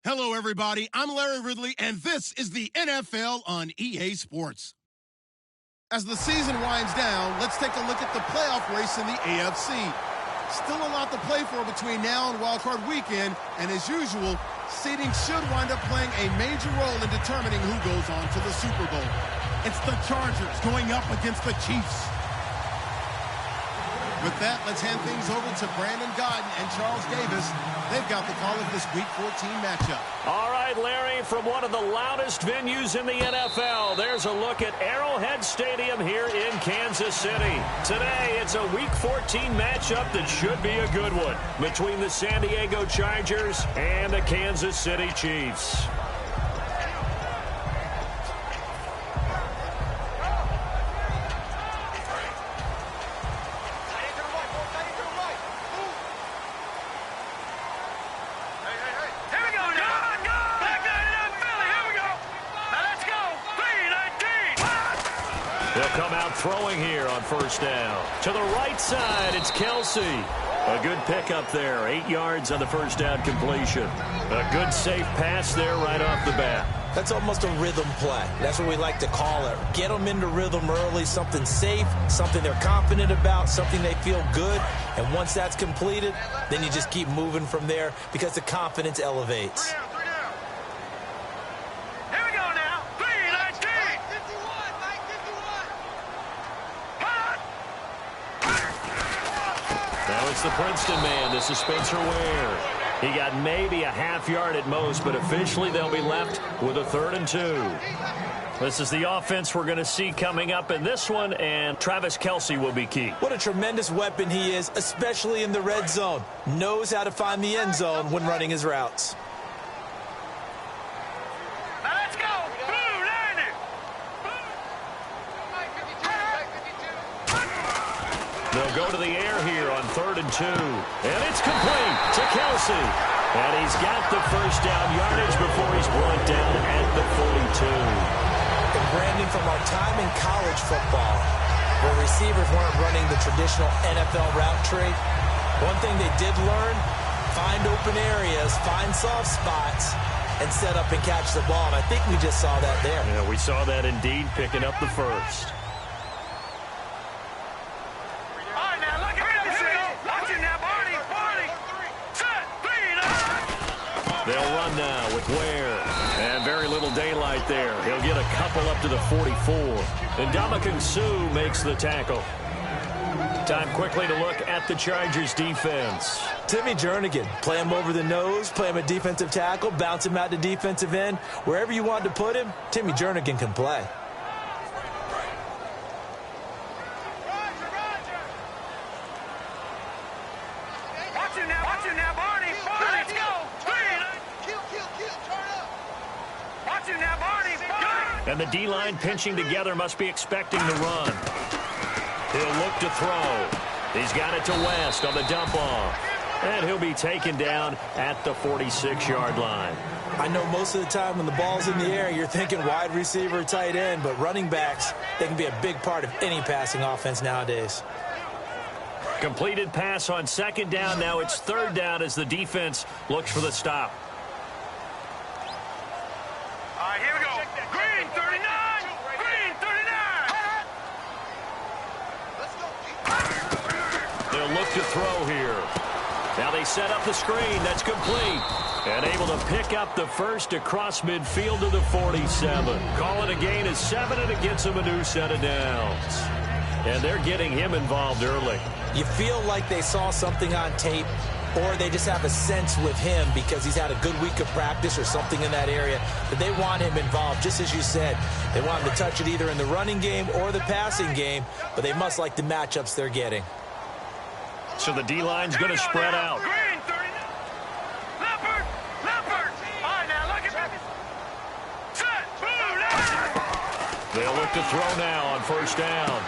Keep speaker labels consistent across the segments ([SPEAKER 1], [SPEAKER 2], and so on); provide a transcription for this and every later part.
[SPEAKER 1] Hello, everybody. I'm Larry Ridley, and this is the NFL on EA Sports. As the season winds down, let's take a look at the playoff race in the AFC. Still a lot to play for between now and Wildcard Weekend, and as usual, seeding should wind up playing a major role in determining who goes on to the Super Bowl. It's the Chargers going up against the Chiefs. With that, let's hand things over to Brandon Godden and Charles Davis. They've got the call of this Week 14 matchup.
[SPEAKER 2] All right, Larry, from one of the loudest venues in the NFL, there's a look at Arrowhead Stadium here in Kansas City. Today, it's a Week 14 matchup that should be a good one between the San Diego Chargers and the Kansas City Chiefs. He'll come out throwing here on first down. To the right side, it's Kelsey. A good pickup there. 8 yards on the first down completion. A good safe pass there right off the bat.
[SPEAKER 3] That's almost a rhythm play. That's what we like to call it. Get them into rhythm early, something safe, something they're confident about, something they feel good. And once that's completed, then you just keep moving from there because the confidence elevates.
[SPEAKER 2] It's the Princeton man. This is Spencer Ware. He got maybe a half yard at most, but officially they'll be left with a 3rd and 2. This is the offense we're going to see coming up in this one, and Travis Kelce will be key.
[SPEAKER 3] What a tremendous weapon he is, especially in the red zone. Knows how to find the end zone when running his routes.
[SPEAKER 2] They'll go to the air here on 3rd and 2. And it's complete to Kelce. And he's got the first down yardage before he's brought down at the 42.
[SPEAKER 3] And Brandon, from our time in college football, where receivers weren't running the traditional NFL route tree, one thing they did learn, find open areas, find soft spots, and set up and catch the ball. And I think we just saw that there.
[SPEAKER 2] Yeah, we saw that indeed, picking up the first. They'll run now with Ware. And very little daylight there. He'll get a couple up to the 44. And Ndamukong Suh makes the tackle. Time quickly to look at the Chargers defense.
[SPEAKER 3] Timmy Jernigan, play him over the nose, play him a defensive tackle, bounce him out to defensive end. Wherever you want to put him, Timmy Jernigan can play.
[SPEAKER 2] And the D-line pinching together must be expecting the run. He'll look to throw. He's got it to West on the dump-off. And he'll be taken down at the 46-yard line.
[SPEAKER 3] I know most of the time when the ball's in the air, you're thinking wide receiver, tight end, but running backs, they can be a big part of any passing offense nowadays.
[SPEAKER 2] Completed pass on 2nd down. Now it's 3rd down as the defense looks for the stop.
[SPEAKER 4] All right, here we go. Green 39. Green 39.
[SPEAKER 2] They'll look to throw here. Now they set up the screen. That's complete. And able to pick up the first across midfield to the 47. Call it a gain of 7, and it gets him a new set of downs. And they're getting him involved early.
[SPEAKER 3] You feel like they saw something on tape, or they just have a sense with him because he's had a good week of practice or something in that area that they want him involved. Just as you said, they want him to touch it either in the running game or the passing game, but they must like the matchups they're getting.
[SPEAKER 2] So the D-line's going to spread out.
[SPEAKER 4] Green 39. Leopard. Leopard. All right, now look at it. Set. Boom.
[SPEAKER 2] They'll look to throw now on 1st down.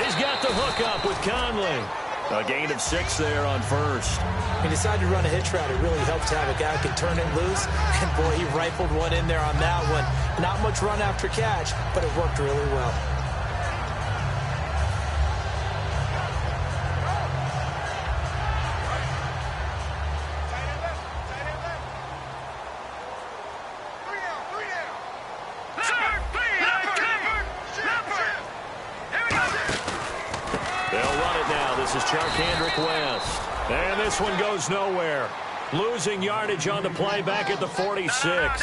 [SPEAKER 2] He's got the hook up with Conley. A gain of 6 there on 1st.
[SPEAKER 3] He decided to run a hitch route. It really helps to have a guy who can turn it loose. And, boy, he rifled one in there on that one. Not much run after catch, but it worked really well.
[SPEAKER 2] Charkandrick West. And this one goes nowhere. Losing yardage on the play back at the 46.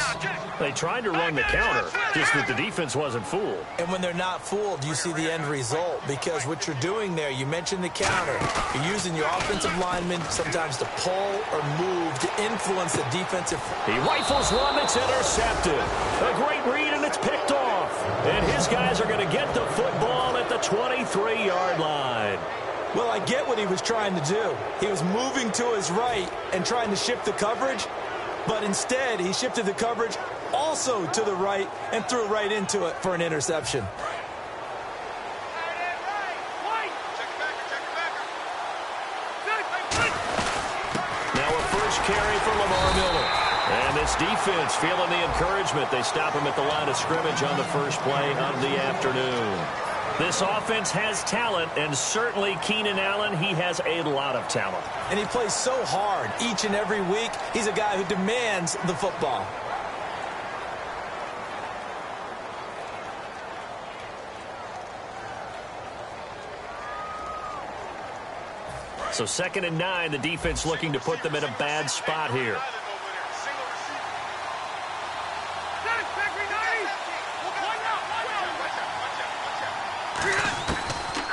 [SPEAKER 2] They tried to run the counter, just that the defense wasn't fooled.
[SPEAKER 3] And when they're not fooled, you see the end result, because what you're doing there, you mentioned the counter. You're using your offensive linemen sometimes to pull or move to influence the defensive.
[SPEAKER 2] He rifles one that's intercepted. A great read, and it's picked off. And his guys are going to get the football at the 23-yard line.
[SPEAKER 3] Well, I get what he was trying to do. He was moving to his right and trying to shift the coverage, but instead he shifted the coverage also to the right and threw right into it for an interception.
[SPEAKER 2] Now a first carry for Lamar Miller. And this defense feeling the encouragement. They stop him at the line of scrimmage on the first play of the afternoon. This offense has talent, and certainly Keenan Allen, he has a lot of talent.
[SPEAKER 3] And he plays so hard each and every week. He's a guy who demands the football.
[SPEAKER 2] So 2nd and 9, the defense looking to put them in a bad spot here.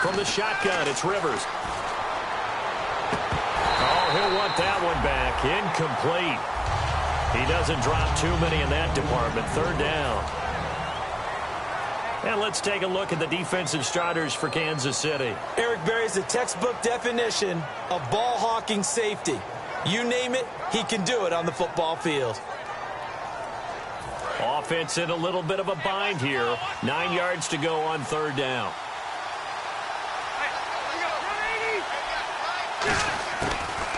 [SPEAKER 2] From the shotgun, it's Rivers. Oh, he'll want that one back. Incomplete. He doesn't drop too many in that department. 3rd down. And let's take a look at the defensive starters for Kansas City.
[SPEAKER 3] Eric Berry's the textbook definition of ball-hawking safety. You name it, he can do it on the football field.
[SPEAKER 2] Offense in a little bit of a bind here. 9 yards to go on 3rd down.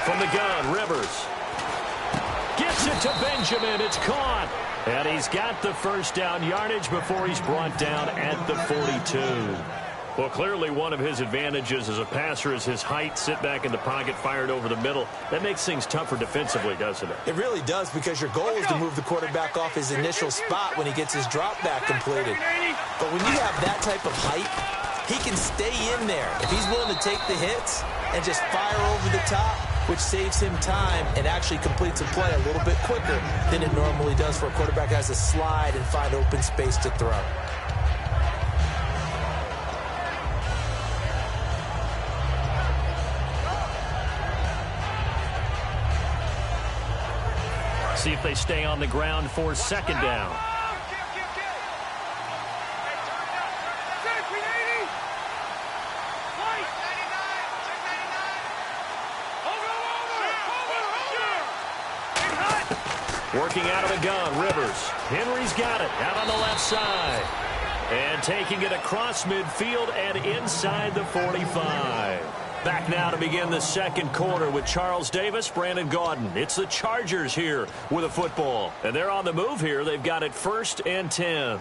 [SPEAKER 2] From the gun, Rivers. Gets it to Benjamin. It's caught. And he's got the first down yardage before he's brought down at the 42. Well, clearly one of his advantages as a passer is his height. Sit back in the pocket, fired over the middle. That makes things tougher defensively, doesn't it?
[SPEAKER 3] It really does, because your goal is to move the quarterback off his initial spot when he gets his drop back completed. But when you have that type of height, he can stay in there if he's willing to take the hits and just fire over the top, which saves him time and actually completes a play a little bit quicker than it normally does for a quarterback who has to slide and find open space to throw.
[SPEAKER 2] See if they stay on the ground for 2nd down. Working out of the gun, Rivers. Henry's got it out on the left side. And taking it across midfield and inside the 45. Back now to begin the 2nd quarter with Charles Davis, Brandon Gaudin. It's the Chargers here with a football. And they're on the move here. They've got it 1st and 10.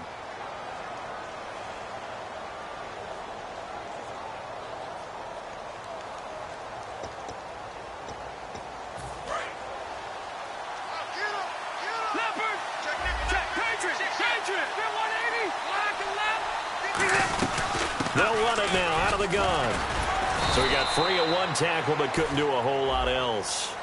[SPEAKER 2] They'll run it now out of the gun. So he got free of one tackle but couldn't do a whole lot else.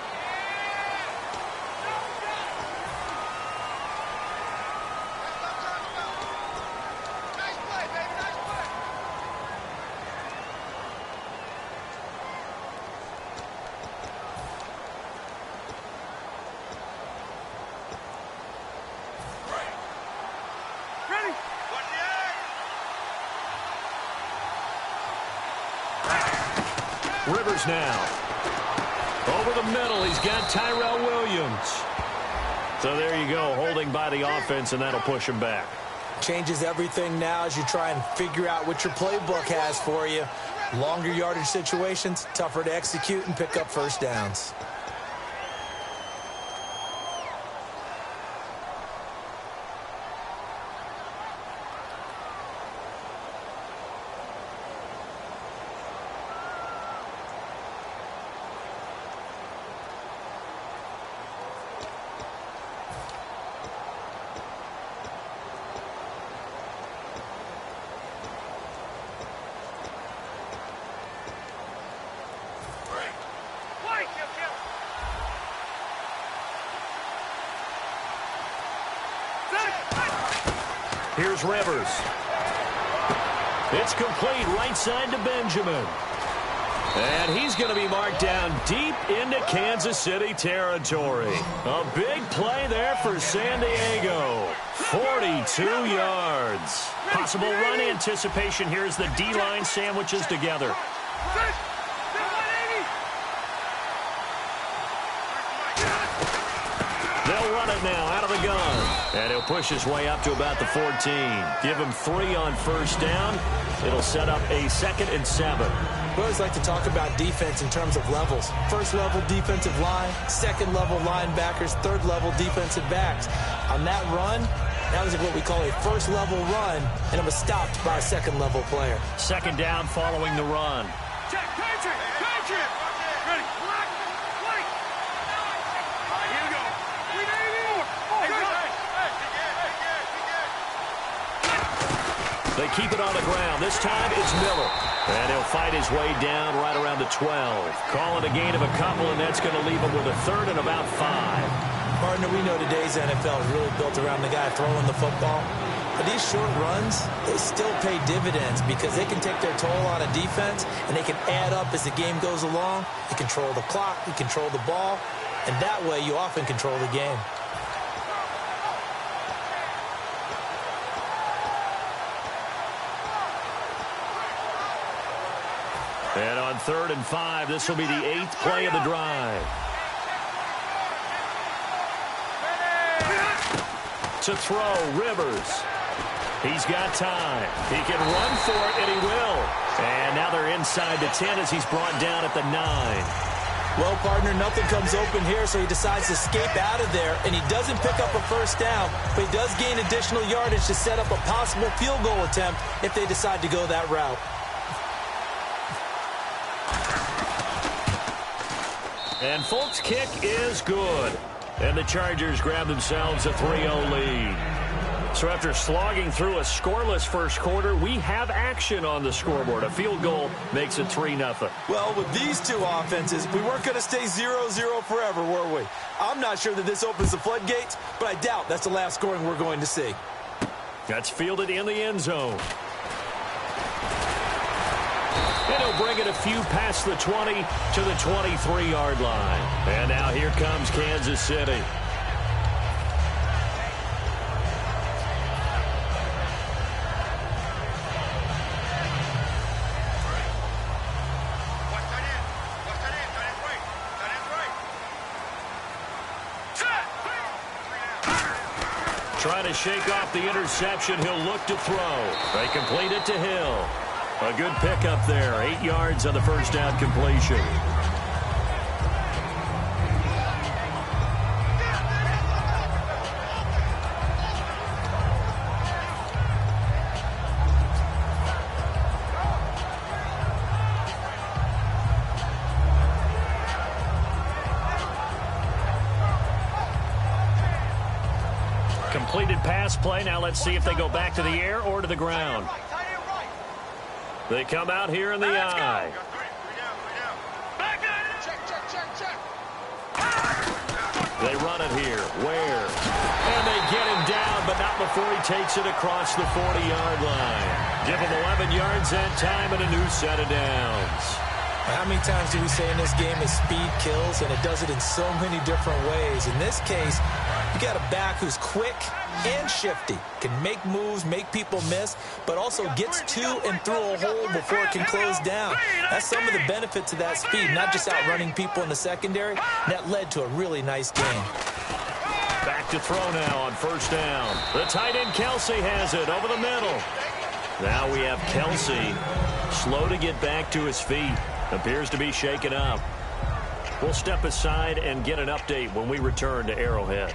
[SPEAKER 2] Rivers now. Over the middle, he's got Tyrell Williams. So there you go, holding by the offense, and that'll push him back.
[SPEAKER 3] Changes everything now as you try and figure out what your playbook has for you. Longer yardage situations, tougher to execute and pick up first downs.
[SPEAKER 2] Here's Rivers. It's complete right side to Benjamin. And he's going to be marked down deep into Kansas City territory. A big play there for San Diego. 42 yards. Possible run anticipation here as the D-line sandwiches together. They'll run it now out of the gun. And he'll push his way up to about the 14. Give him 3 on first down. It'll set up a 2nd and 7.
[SPEAKER 3] We always like to talk about defense in terms of levels. First level defensive line, second level linebackers, third level defensive backs. On that run, that was what we call a first level run, and it was stopped by a second level player.
[SPEAKER 2] 2nd down following the run.
[SPEAKER 4] Check, Patriot! Patriot! Ready, black, white! All right, here we go. We need more!
[SPEAKER 2] They keep it on the ground. This time it's Miller. And he'll fight his way down right around the 12. Call it a gain of a couple, and that's going to leave him with a 3rd and about 5.
[SPEAKER 3] Partner, we know today's NFL is really built around the guy throwing the football. But these short runs, they still pay dividends because they can take their toll on a defense, and they can add up as the game goes along. You control the clock, you control the ball, and that way you often control the game.
[SPEAKER 2] And on 3rd and 5, this will be the 8th play of the drive. To throw, Rivers. He's got time. He can run for it, and he will. And now they're inside the 10 as he's brought down at the 9.
[SPEAKER 3] Well, partner, nothing comes open here, so he decides to escape out of there, and he doesn't pick up a first down, but he does gain additional yardage to set up a possible field goal attempt if they decide to go that route.
[SPEAKER 2] And Folk's kick is good. And the Chargers grab themselves a 3-0 lead. So after slogging through a scoreless first quarter, we have action on the scoreboard. A field goal makes it 3-0.
[SPEAKER 3] Well, with these two offenses, we weren't going to stay 0-0 forever, were we? I'm not sure that this opens the floodgates, but I doubt that's the last scoring we're going to see.
[SPEAKER 2] That's fielded in the end zone. And he'll bring it a few past the 20 to the 23-yard line. And now here comes Kansas City. Trying to shake off the interception. He'll look to throw. They complete it to Hill. A good pickup there. 8 yards on the first down completion. Completed pass play. Now let's see if they go back to the air or to the ground. They come out here in the eye. They run it here. Where? And they get him down, but not before he takes it across the 40-yard line. Give him 11 yards that time and a new set of downs.
[SPEAKER 3] How many times do we say in this game is speed kills, and it does it in so many different ways. In this case, you got a back who's quick and shifty, can make moves, make people miss, but also gets to and through a hole before it can close down. That's some of the benefits of that speed, not just outrunning people in the secondary. That led to a really nice game.
[SPEAKER 2] Back to throw now on first down. The tight end Kelsey has it over the middle. Now we have Kelsey slow to get back to his feet. Appears to be shaken up. We'll step aside and get an update when we return to Arrowhead.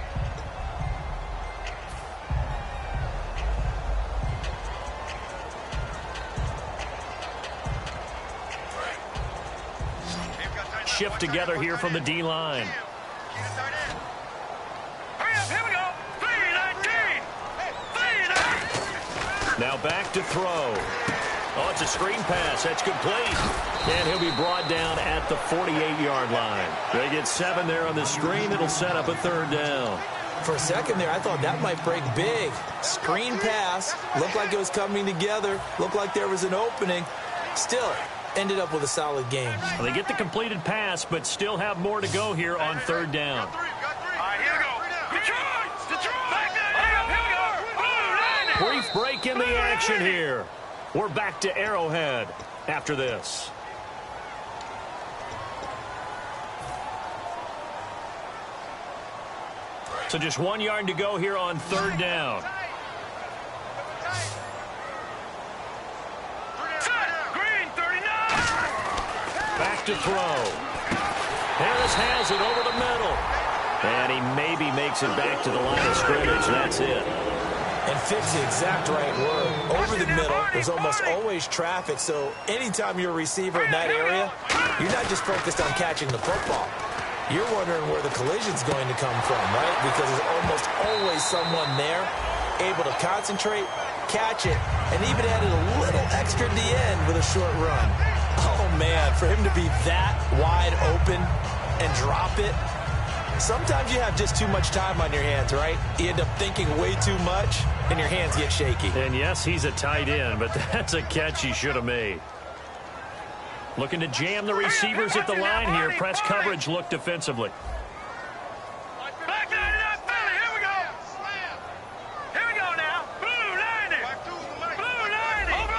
[SPEAKER 2] Shift together here from the D-line.
[SPEAKER 4] Hurry up, here we go. 3-19. 3-19.
[SPEAKER 2] Now back to throw. Oh, it's a screen pass. That's complete. And he'll be brought down at the 48-yard line. They get 7 there on the screen. It'll set up a third down.
[SPEAKER 3] For a second there, I thought that might break big. Screen pass, looked like it was coming together, looked like there was an opening. Still, ended up with a solid game.
[SPEAKER 2] Well, they get the completed pass, but still have more to go here on third down.
[SPEAKER 4] All right, here we go. Detroit! Back there! Here we go!
[SPEAKER 2] Brief break in the action here. We're back to Arrowhead after this. So just 1 yard to go here on third down.
[SPEAKER 4] Green, 39!
[SPEAKER 2] Back to throw. Harris has it over the middle. And he maybe makes it back to the line of scrimmage. That's it.
[SPEAKER 3] And fix the exact right word. Over the middle, there's almost always traffic. So anytime you're a receiver in that area, you're not just focused on catching the football. You're wondering where the collision's going to come from, right? Because there's almost always someone there able to concentrate, catch it, and even added a little extra at the end with a short run. Oh, man, for him to be that wide open and drop it. Sometimes you have just too much time on your hands, right? You end up thinking way too much, and your hands get shaky.
[SPEAKER 2] And yes, he's a tight end, but that's a catch he should have made. Looking to jam the receivers at the line here. Press coverage look defensively.
[SPEAKER 4] Back there to that Philly. Here we go. Here we go now. Blue 90. Blue 90. Over.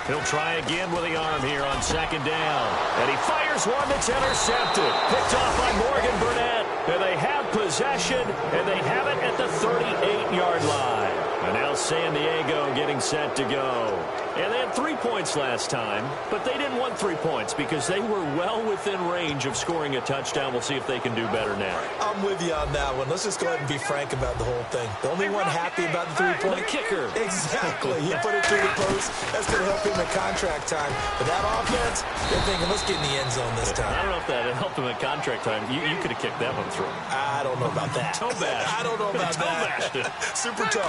[SPEAKER 2] He'll try again with the arm here on second down. And he fires one that's intercepted. Picked off by Morgan Burnett. And they have possession, and they have it at the 38-yard line. And now San Diego getting set to go. And they had 3 points last time, but they didn't want 3 points because they were well within range of scoring a touchdown. We'll see if they can do better now.
[SPEAKER 3] I'm with you on that one. Let's just go ahead and be frank about the whole thing. The only one happy about the 3-point?
[SPEAKER 2] The kicker.
[SPEAKER 3] Exactly. He put it through the post. That's going to help him in contract time. But that offense, they're thinking, let's get in the end zone this time.
[SPEAKER 2] I don't know if that helped him at contract time. You could have kicked that one through.
[SPEAKER 3] I don't know about that.
[SPEAKER 2] Toe bash.
[SPEAKER 3] I don't know about that. Super toe.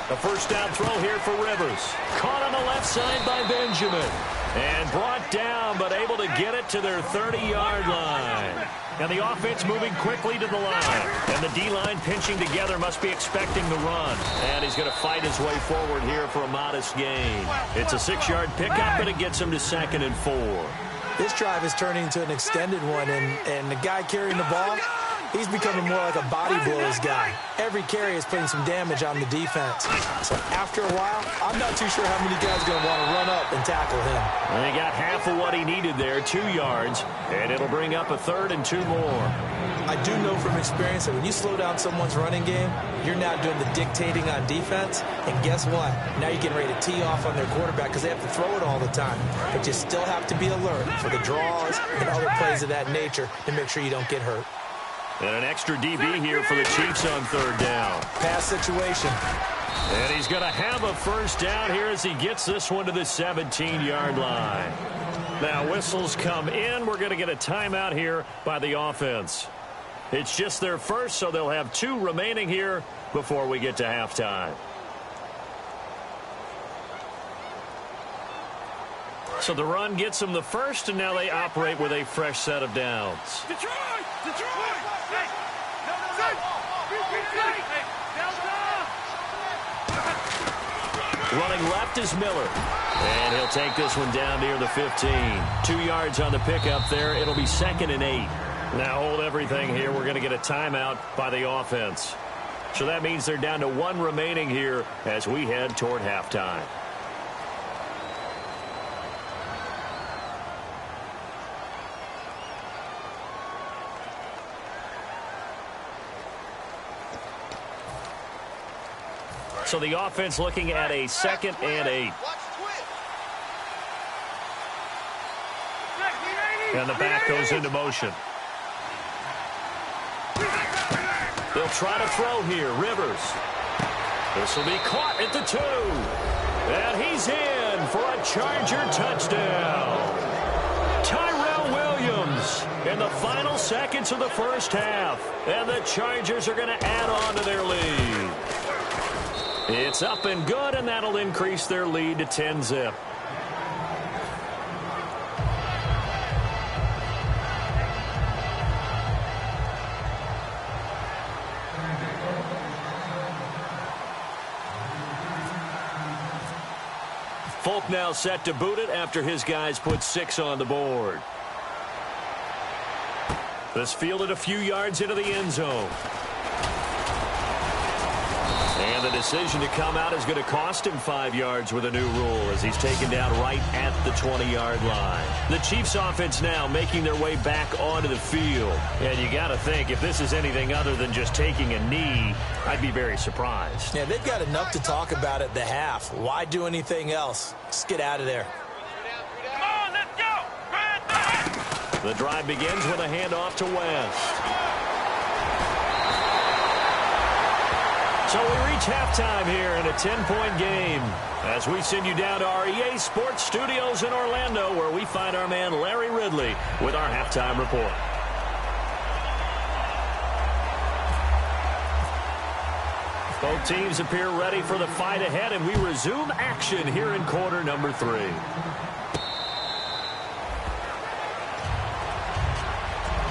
[SPEAKER 2] A first down throw here for Rivers. Caught on the left side by Benjamin. And brought down, but able to get it to their 30-yard line. And the offense moving quickly to the line. And the D-line pinching together, must be expecting the run. And he's going to fight his way forward here for a modest gain. It's a 6-yard pickup, but it gets him to 2nd and 4.
[SPEAKER 3] This drive is turning into an extended one, and the guy carrying the ball, he's becoming more like a body blows guy. Every carry is putting some damage on the defense. So after a while, I'm not too sure how many guys are going to want to run up and tackle him.
[SPEAKER 2] And he got half of what he needed there, 2 yards, and it'll bring up a 3rd and 2 more.
[SPEAKER 3] I do know from experience that when you slow down someone's running game, you're now doing the dictating on defense. And guess what? Now you're getting ready to tee off on their quarterback because they have to throw it all the time. But you still have to be alert for the draws and other plays of that nature to make sure you don't get hurt.
[SPEAKER 2] And an extra DB here for the Chiefs on 3rd down.
[SPEAKER 3] Pass situation.
[SPEAKER 2] And he's going to have a first down here as he gets this one to the 17-yard line. Now whistles come in. We're going to get a timeout here by the offense. It's just their first, so they'll have 2 remaining here before we get to halftime. So the run gets them the first, and now they operate with a fresh set of downs.
[SPEAKER 4] Detroit! Detroit!
[SPEAKER 2] Running left is Miller. And he'll take this one down near the 15. 2 yards on the pickup there. It'll be 2nd and 8. Now hold everything here. We're going to get a timeout by the offense. So that means they're down to 1 remaining here as we head toward halftime. So the offense looking at a 2nd and 8. And the back goes into motion. They'll try to throw here. Rivers. This will be caught at the 2. And he's in for a Charger touchdown. Tyrell Williams in the final seconds of the first half. And the Chargers are going to add on to their lead. It's up and good, and that'll increase their lead to 10-zip. Folk now set to boot it after his guys put 6 on the board. This fielded a few yards into the end zone. And the decision to come out is going to cost him 5 yards with a new rule as he's taken down right at the 20-yard line. The Chiefs offense now making their way back onto the field. And you got to think, if this is anything other than just taking a knee, I'd be very surprised.
[SPEAKER 3] Yeah, they've got enough to talk about at the half. Why do anything else? Just get out of there.
[SPEAKER 4] Come on, let's go!
[SPEAKER 2] The drive begins with a handoff to West. So we reach halftime here in a 10-point game as we send you down to our EA Sports Studios in Orlando, where we find our man Larry Ridley with our halftime report. Both teams appear ready for the fight ahead, and we resume action here in quarter number 3.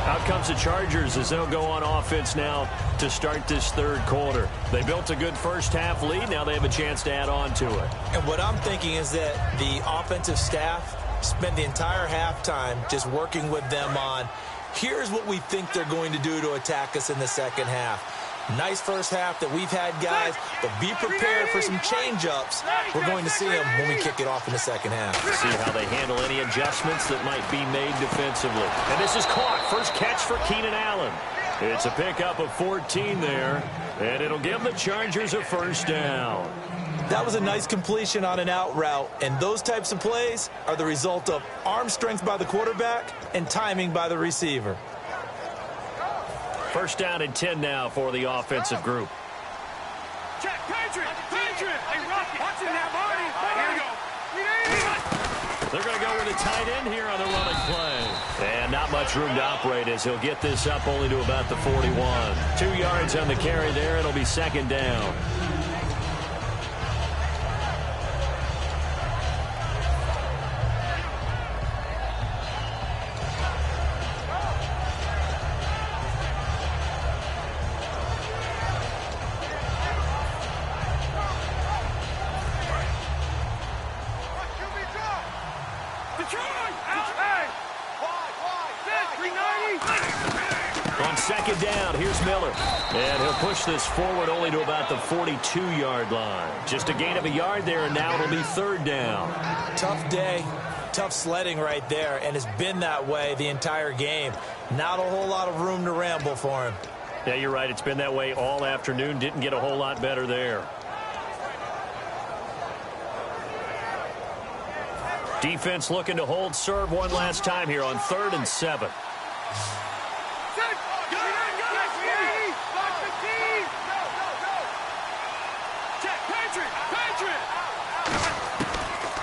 [SPEAKER 2] Out comes the Chargers as they'll go on offense now to start this third quarter. They built a good first half lead. Now they have a chance to add on to it.
[SPEAKER 3] And what I'm thinking is that the offensive staff spent the entire halftime just working with them on, here's what we think they're going to do to attack us in the second half. Nice first half that we've had, guys, but be prepared for some change-ups. We're going to see them when we kick it off in the second half.
[SPEAKER 2] See how they handle any adjustments that might be made defensively. And this is caught. First catch for Keenan Allen. It's a pickup of 14 there, and it'll give the Chargers a first down.
[SPEAKER 3] That was a nice completion on an out route, and those types of plays are the result of arm strength by the quarterback and timing by the receiver.
[SPEAKER 2] First down and 10 now for the offensive group.
[SPEAKER 4] Check, Patriot! Patriot! Hey, Rocky! Watch it now, Marty! Here we go!
[SPEAKER 2] They're going to go with a tight end here on the running play. And not much room to operate as he'll get this up only to about the 41. 2 yards on the carry there. It'll be second down. On second down, here's Miller. And he'll push this forward only to about the 42-yard line. Just a gain of a yard there, and now it'll be third down.
[SPEAKER 3] Tough day, tough sledding right there, and it's been that way the entire game. Not a whole lot of room to ramble for him.
[SPEAKER 2] Yeah, you're right. It's been that way all afternoon. Didn't get a whole lot better there. Defense looking to hold serve one last time here on 3rd and 7.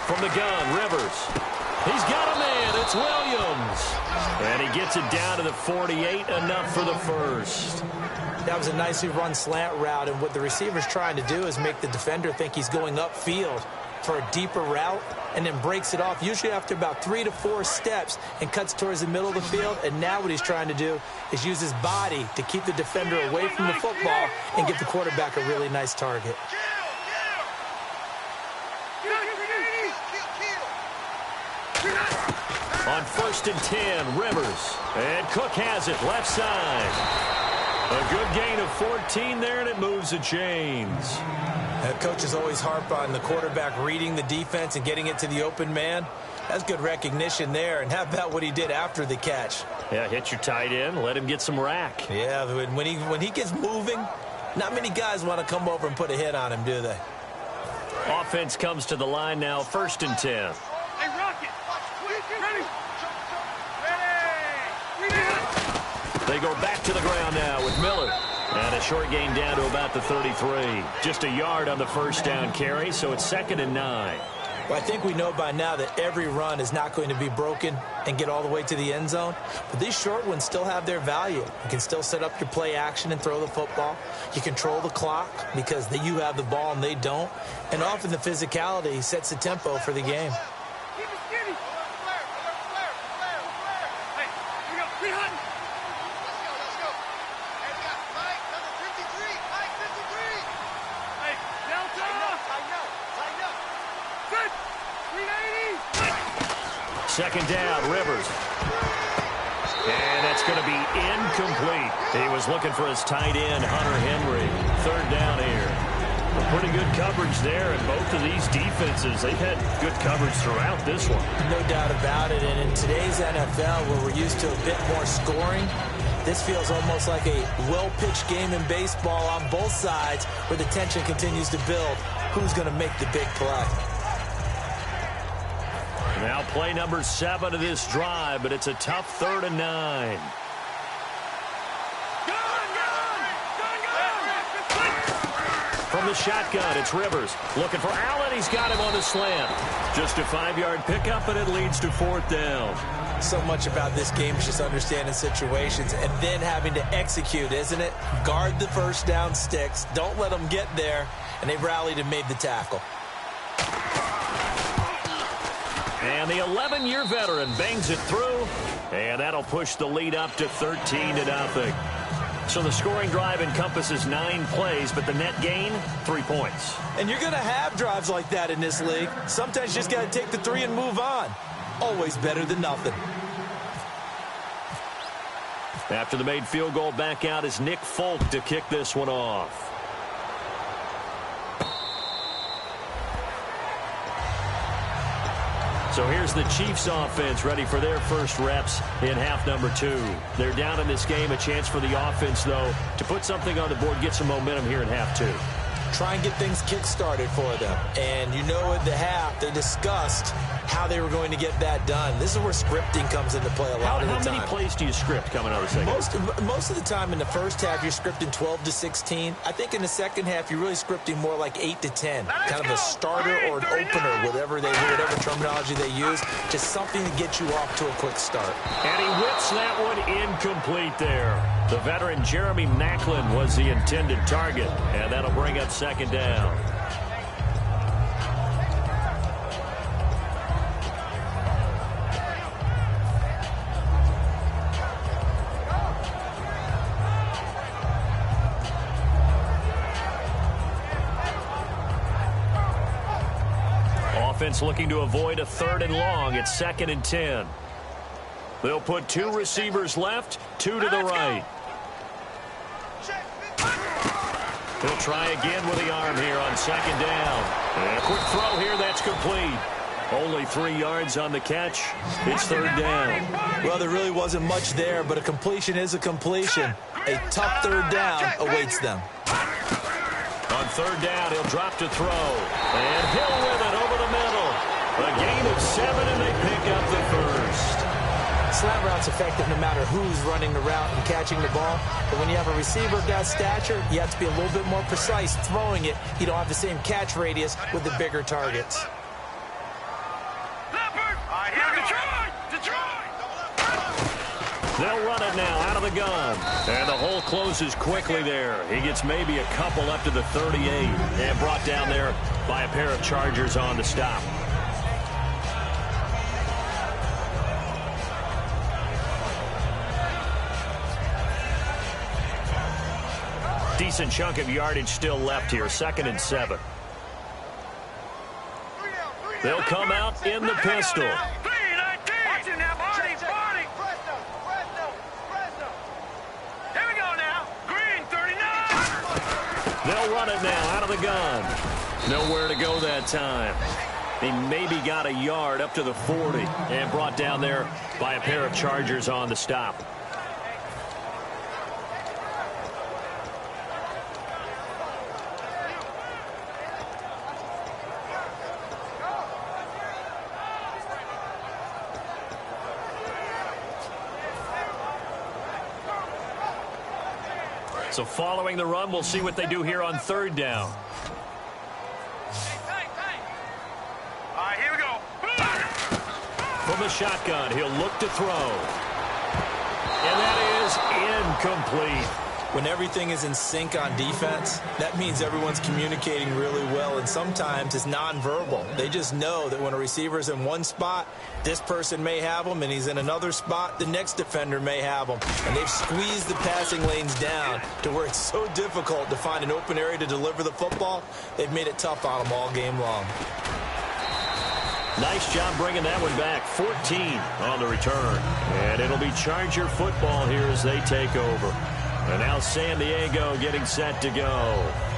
[SPEAKER 2] From the gun, Rivers. He's got a man. It's Williams. And he gets it down to the 48, enough for the first.
[SPEAKER 3] That was a nicely run slant route, and what the receiver's trying to do is make the defender think he's going upfield for a deeper route, and then breaks it off, usually after about 3 to 4 steps, and cuts towards the middle of the field. And now what he's trying to do is use his body to keep the defender away from the football and give the quarterback a really nice target.
[SPEAKER 2] On 1st and 10, Rivers. And Cook has it, left side. A good gain of 14 there, and it moves the chains.
[SPEAKER 3] Coaches always harp on the quarterback reading the defense and getting it to the open man. That's good recognition there. And how about what he did after the catch?
[SPEAKER 2] Yeah, hit your tight end, let him get some rack.
[SPEAKER 3] Yeah, when he gets moving, not many guys want to come over and put a hit on him, do they?
[SPEAKER 2] Offense comes to the line now, 1st and 10.
[SPEAKER 4] Hey, Rocket! Ready!
[SPEAKER 2] They go back to the ground now with Miller. And a short gain down to about the 33. Just a yard on the first down carry, so it's 2nd and 9.
[SPEAKER 3] Well, I think we know by now that every run is not going to be broken and get all the way to the end zone. But these short ones still have their value. You can still set up your play action and throw the football. You control the clock because you have the ball and they don't. And often the physicality sets the tempo for the game.
[SPEAKER 4] Keep it skinny! Hey, we go! We hunting! Let's go! Hey, we got Mike, number 53! Mike, 53! Hey, Delta! Tighten up! Good!
[SPEAKER 2] Second down, Rivers. And that's going to be incomplete. He was looking for his tight end, Hunter Henry. Third down here. Pretty good coverage there, and both of these defenses, they've had good coverage throughout this one.
[SPEAKER 3] No doubt about it, and in today's NFL, where we're used to a bit more scoring, this feels almost like a well-pitched game in baseball on both sides, where the tension continues to build. Who's going to make the big play?
[SPEAKER 2] Now play number 7 of this drive, but it's a tough 3rd and 9. From the shotgun, it's Rivers. Looking for Allen. He's got him on the slant. Just a 5-yard pickup, and it leads to 4th down.
[SPEAKER 3] So much about this game is just understanding situations and then having to execute, isn't it? Guard the first down sticks. Don't let them get there. And they rallied and made the tackle.
[SPEAKER 2] And the 11-year veteran bangs it through. And that'll push the lead up to 13-0. So the scoring drive encompasses 9 plays, but the net gain, 3 points.
[SPEAKER 3] And you're going to have drives like that in this league. Sometimes you just got to take the 3 and move on. Always better than nothing.
[SPEAKER 2] After the made field goal, back out is Nick Folk to kick this one off. So here's the Chiefs offense ready for their first reps in half number 2. They're down in this game. A chance for the offense, though, to put something on the board, get some momentum here in half 2.
[SPEAKER 3] Try and get things kick-started for them. And you know at the half, they discussed how they were going to get that done. This is where scripting comes into play a lot of the time.
[SPEAKER 2] How many plays do you script coming out of the second?
[SPEAKER 3] Most of the time in the first half, you're scripting 12 to 16. I think in the second half, you're really scripting more like 8 to 10. Kind of a starter or an opener, whatever terminology they use. Just something to get you off to a quick start.
[SPEAKER 2] And he whips that one incomplete there. The veteran Jeremy Maclin was the intended target. And that'll bring up second down. Offense looking to avoid a 3rd and long. It's 2nd and 10. They'll put 2 receivers left, 2 to the right. He'll try again with the arm here on 2nd down. And a quick throw here, that's complete. Only 3 yards on the catch. It's 3rd down.
[SPEAKER 3] Well, there really wasn't much there, but a completion is a completion. A tough 3rd down awaits them.
[SPEAKER 2] On 3rd down, he'll drop to throw. And Hill with it over the middle. A gain of 7, and they pick up the first.
[SPEAKER 3] Slant route's effective no matter who's running the route and catching the ball. But when you have a receiver of that stature, you have to be a little bit more precise throwing it. You don't have the same catch radius with the bigger targets.
[SPEAKER 2] They'll run it now out of the gun. And the hole closes quickly there. He gets maybe a couple up to the 38. And brought down there by a pair of Chargers on the stop. Decent chunk of yardage still left here. 2nd and 7. They'll come out in the pistol. They'll run it now out of the gun. Nowhere to go that time. He maybe got a yard up to the 40 and brought down there by a pair of Chargers on the stop. So following the run, we'll see what they do here on 3rd down.
[SPEAKER 4] All right, here we go.
[SPEAKER 2] From the shotgun, he'll look to throw. And that is incomplete.
[SPEAKER 3] When everything is in sync on defense, that means everyone's communicating really well, and sometimes it's nonverbal. They just know that when a receiver's in one spot, this person may have him, and he's in another spot, the next defender may have him. And they've squeezed the passing lanes down to where it's so difficult to find an open area to deliver the football. They've made it tough on them all game long.
[SPEAKER 2] Nice job bringing that one back. 14 on the return. And it'll be Charger football here as they take over. And now San Diego getting set to go.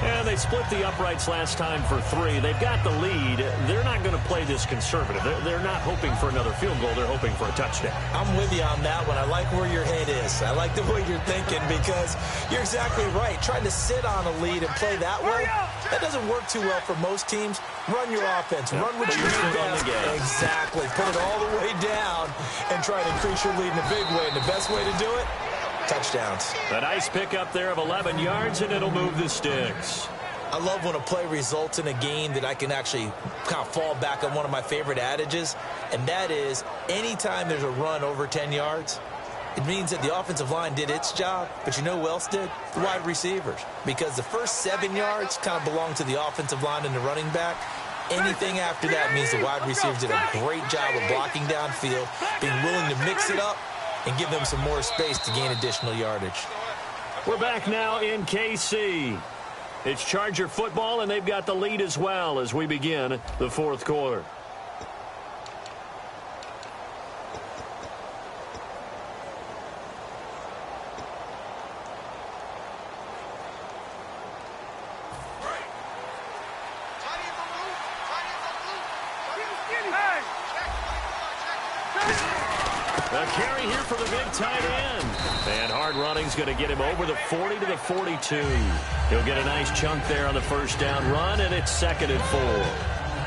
[SPEAKER 2] And they split the uprights last time for 3. They've got the lead. They're not going to play this conservative. They're not hoping for another field goal. They're hoping for a touchdown.
[SPEAKER 3] I'm with you on that one. I like where your head is. I like the way you're thinking because you're exactly right. Trying to sit on a lead and play that way, that doesn't work too well for most teams. Run your offense. Run what you do best. Exactly. Put it all the way down and try to increase your lead in a big way. And the best way to do it, touchdowns.
[SPEAKER 2] A nice pickup there of 11 yards, and it'll move the sticks.
[SPEAKER 3] I love when a play results in a game that I can actually kind of fall back on one of my favorite adages, and that is anytime there's a run over 10 yards, it means that the offensive line did its job, but you know who else did? The wide receivers. Because the first 7 yards kind of belong to the offensive line and the running back. Anything after that means the wide receivers did a great job of blocking downfield, being willing to mix it up, and give them some more space to gain additional yardage.
[SPEAKER 2] We're back now in KC. It's Charger football, and they've got the lead as well as we begin the fourth quarter. A carry here for the big tight end. And hard running's going to get him over the 40 to the 42. He'll get a nice chunk there on the first down run, and it's 2nd and 4.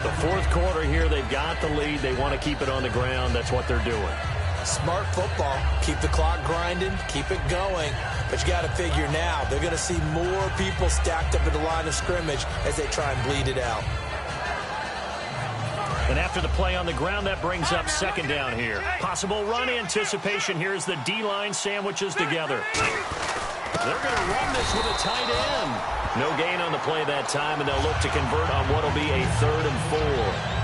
[SPEAKER 2] The fourth quarter here, they've got the lead. They want to keep it on the ground. That's what they're doing.
[SPEAKER 3] Smart football. Keep the clock grinding. Keep it going. But you got to figure now, they're going to see more people stacked up at the line of scrimmage as they try and bleed it out.
[SPEAKER 2] And after the play on the ground, that brings up 2nd down here. Possible run anticipation here as the D-line sandwiches together. They're going to run this with a tight end. No gain on the play that time, and they'll look to convert on what will be a 3rd and 4.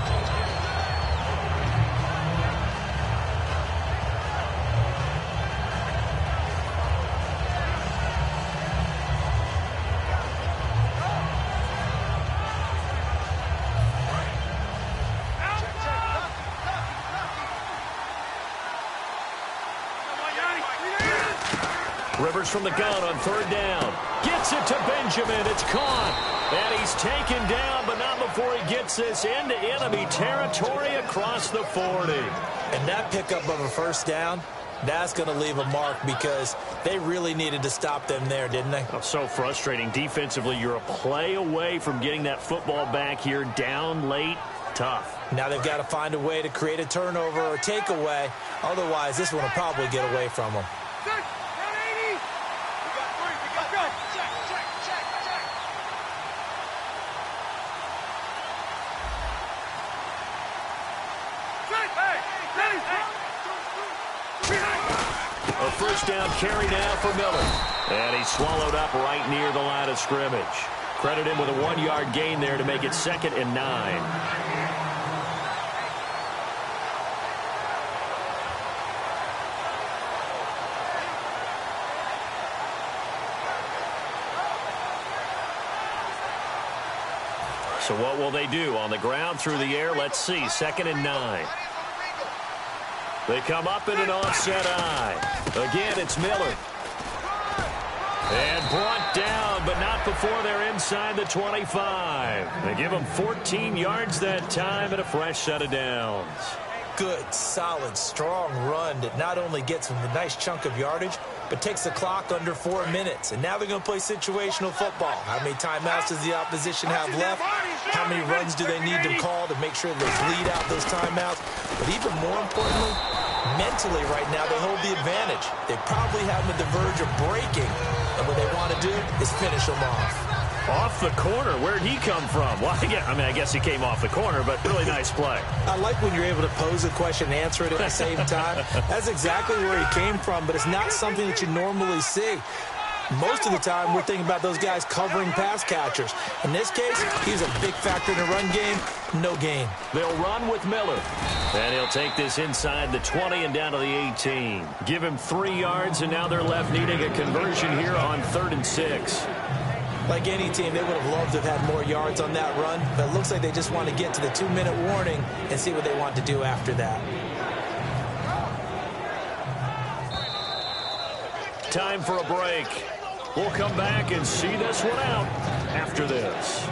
[SPEAKER 2] Rivers from the gun on 3rd down. Gets it to Benjamin. It's caught. And he's taken down, but not before he gets this into enemy territory across the 40.
[SPEAKER 3] And that pickup of a first down, that's going to leave a mark because they really needed to stop them there, didn't they?
[SPEAKER 2] Oh, so frustrating. Defensively, you're a play away from getting that football back here down late. Tough.
[SPEAKER 3] Now they've got to find a way to create a turnover or takeaway. Otherwise, this one will probably get away from them.
[SPEAKER 2] A first down carry now for Miller. And he's swallowed up right near the line of scrimmage. Credit him with a 1-yard gain there to make it 2nd and 9. So what will they do? On the ground, through the air, let's see. 2nd and 9. They come up in an offset eye. Again, it's Miller. And brought down, but not before they're inside the 25. They give them 14 yards that time and a fresh set of downs.
[SPEAKER 3] Good, solid, strong run that not only gets them a nice chunk of yardage, but takes the clock under 4 minutes. And now they're going to play situational football. How many timeouts does the opposition have left? How many runs do they need to call to make sure they bleed out those timeouts? But even more importantly, mentally right now, they hold the advantage. They probably have them at the verge of breaking. And what they want to do is finish them off.
[SPEAKER 2] Off the corner. Where'd he come from? Well, I guess he came off the corner, but really nice play.
[SPEAKER 3] I like when you're able to pose a question and answer it at the same time. That's exactly where he came from, but it's not something that you normally see. Most of the time, we're thinking about those guys covering pass catchers. In this case, he's a big factor in the run game. No gain.
[SPEAKER 2] They'll run with Miller. And he'll take this inside the 20 and down to the 18. Give him 3 yards, and now they're left needing a conversion here on 3rd and 6.
[SPEAKER 3] Like any team, they would have loved to have had more yards on that run, but it looks like they just want to get to the 2-minute warning and see what they want to do after that.
[SPEAKER 2] Time for a break. We'll come back and see this one out after this.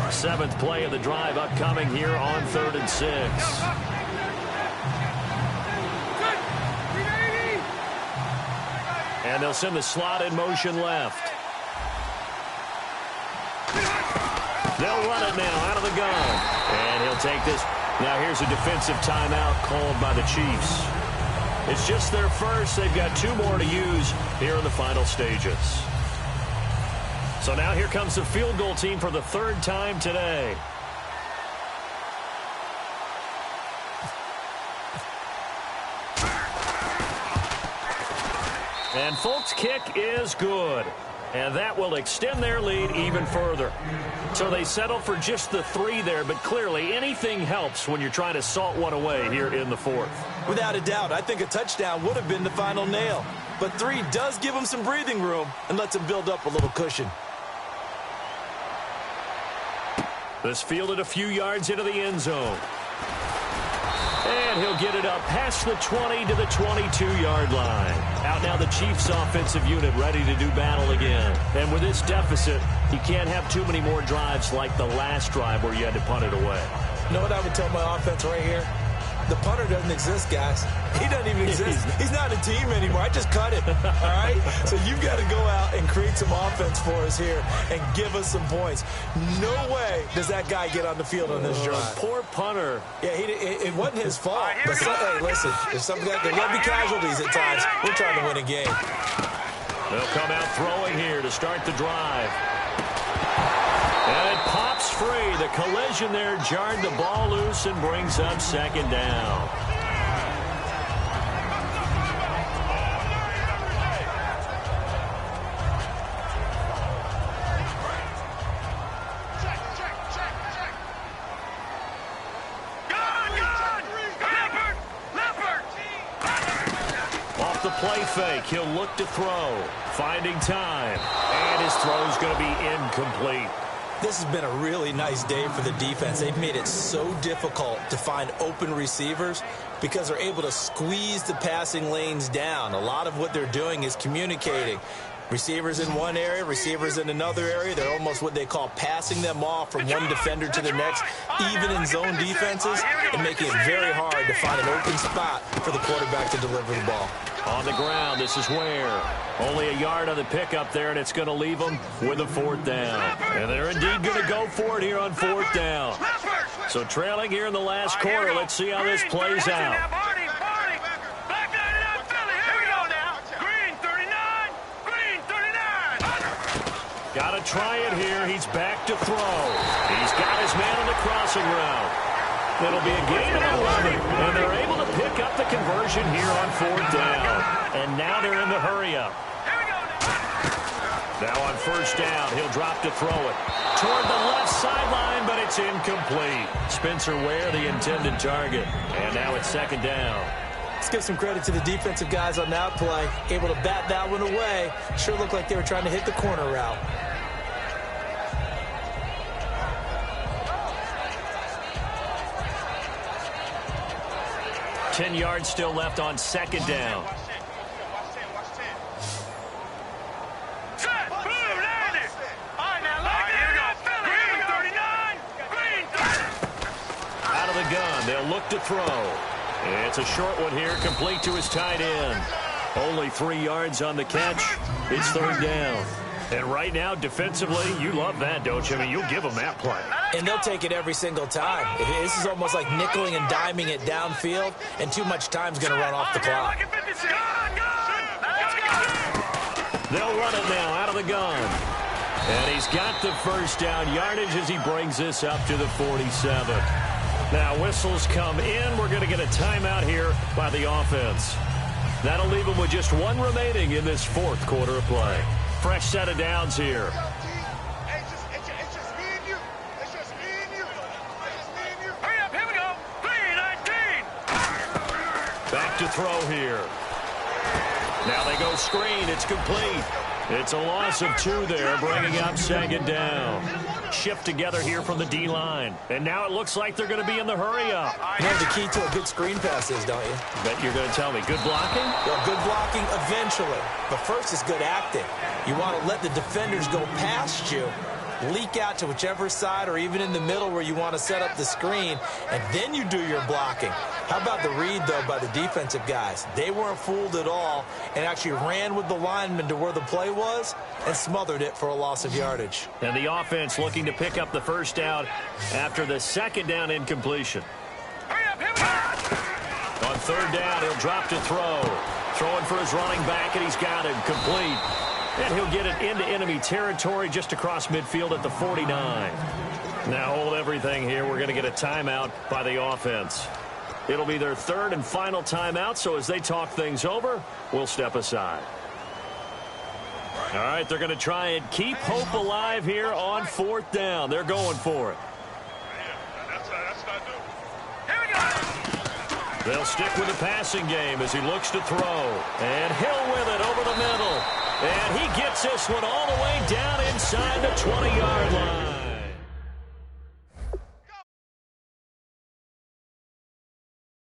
[SPEAKER 2] 7th play of the drive upcoming here on 3rd and 6. And they'll send the slot in motion left. They'll run it now out of the gun. And he'll take this. Now here's a defensive timeout called by the Chiefs. It's just their first. They've got 2 more to use here in the final stages. So now here comes the field goal team for the 3rd time today. And Folk's kick is good. And that will extend their lead even further. So they settle for just the 3 there, but clearly anything helps when you're trying to salt one away here in the 4th.
[SPEAKER 3] Without a doubt, I think a touchdown would have been the final nail. But 3 does give them some breathing room and lets them build up a little cushion.
[SPEAKER 2] This fielded a few yards into the end zone. And he'll get it up past the 20 to the 22-yard line. Out now the Chiefs offensive unit ready to do battle again. And with this deficit, you can't have too many more drives like the last drive where you had to punt it away.
[SPEAKER 3] You know what I would tell my offense right here? The punter doesn't exist, guys. He doesn't even exist. He's not a team anymore. I just cut him, all right? So you've got to go out and create some offense for us here and give us some points. No way does that guy get on the field on this drive.
[SPEAKER 2] Poor punter.
[SPEAKER 3] Yeah, it wasn't his fault. But hey, listen, if there will be casualties at times. We're trying to win a game.
[SPEAKER 2] They'll come out throwing here to start the drive. And it pops free. The collision there jarred the ball loose and brings up 2nd down. Off the play fake, he'll look to throw. Finding time. And his throw's going to be incomplete.
[SPEAKER 3] This has been a really nice day for the defense. They've made it so difficult to find open receivers because they're able to squeeze the passing lanes down. A lot of what they're doing is communicating. Receivers in one area, receivers in another area. They're almost what they call passing them off from one defender to the next, even in zone defenses, and making it very hard to find an open spot for the quarterback to deliver the ball.
[SPEAKER 2] On the ground, this is Ware. Only a yard on the pickup there, and it's going to leave them with a 4th down. And they're indeed going to go for it here on 4th down. So trailing here in the last quarter, let's see how this plays out. Got to try it here. He's back to throw. He's got his man on the crossing route. It'll be a gain of 11, and they're able to pick up the conversion here on 4th down. And now they're in the hurry-up. Now on 1st down, he'll drop to throw it. Toward the left sideline, but it's incomplete. Spencer Ware, the intended target. And now it's 2nd down.
[SPEAKER 3] Let's give some credit to the defensive guys on that play. Able to bat that one away. Sure looked like they were trying to hit the corner route.
[SPEAKER 2] Ten yards still left on 2nd down. Out of the gun, they'll look to throw. It's a short one here, complete to his tight end. Only 3 yards on the catch. It's 3rd down. And right now, defensively, you love that, don't you? I mean, you'll give them that play.
[SPEAKER 3] And they'll take it every single time. This is almost like nickeling and diming it downfield, and too much time's going to run off the clock.
[SPEAKER 2] They'll run it now out of the gun. And he's got the 1st down yardage as he brings this up to the 47. Now, whistles come in. We're going to get a timeout here by the offense. That'll leave them with just 1 remaining in this 4th quarter of play. Fresh set of downs here.
[SPEAKER 4] It's just me and you. It's just me and you. Hurry up, here we go. 3-19.
[SPEAKER 2] Back to throw here. Now they go screen. It's complete. It's a loss of 2 there, bringing up 2nd down. Shift together here from the D-line. And now it looks like they're going to be in the hurry-up.
[SPEAKER 3] You know the key to a good screen pass is, don't you?
[SPEAKER 2] Bet you're going to tell me. Good blocking?
[SPEAKER 3] Well, good blocking eventually. But first is good acting. You want to let the defenders go past you, leak out to whichever side or even in the middle where you want to set up the screen, and then you do your blocking. How about the read, though, by the defensive guys? They weren't fooled at all and actually ran with the lineman to where the play was and smothered it for a loss of yardage.
[SPEAKER 2] And the offense looking to pick up the 1st down after the 2nd down incompletion. On 3rd down, he'll drop to throw. Throwing for his running back, and he's got him complete. And he'll get it into enemy territory just across midfield at the 49. Now hold everything here. We're going to get a timeout by the offense. It'll be their 3rd and final timeout, so as they talk things over, we'll step aside. All right, they're going to try and keep hope alive here on 4th down. They're going for it. They'll stick with the passing game as he looks to throw. And Hill with it over the middle. And he gets this one all the way down inside the 20-yard line.